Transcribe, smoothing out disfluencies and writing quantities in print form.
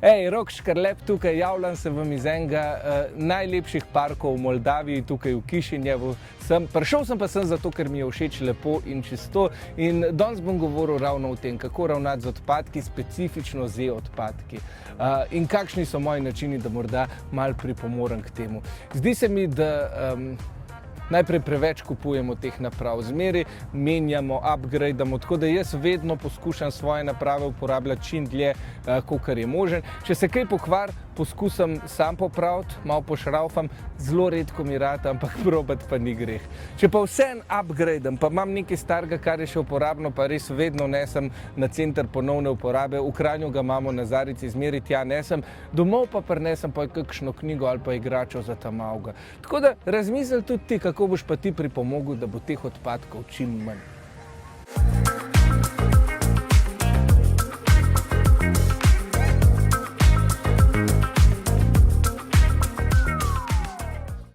Hej, Rok Škrlep tukaj, javljam se vam iz enega najlepših parkov v Moldaviji, tukaj v Kišinjevu. Prišel sem pa sem zato, ker mi je všeč lepo in čisto in danes bom govoril ravno o tem, kako ravnati z odpadki, specifično z e-odpadki in kakšni so moji načini, da morda malo pripomorem k temu. Zdi se mi, da najprej preveč kupujemo teh naprav, zmeri menjamo, upgradamo, tako da jaz vedno poskušam svoje naprave uporabljati čim dlje, kolikor je možen. Če se kaj pokvari, poskusim sam popraviti, malo pošraufam, zelo redko mi rata, ampak probati pa ni greh. Če pa vseeno upgradam, pa imam nekaj starega, kar je še uporabno, pa res vedno nesem na center ponovne uporabe, v Kranju ga imamo na Zarici, zmeri tja nesem, domov pa prinesem pa kakšno knjigo ali pa igračo za ta malega. Tako da razmisli tudi ti, kako boš pa ti pripomogel, da bo teh odpadkov čim manj.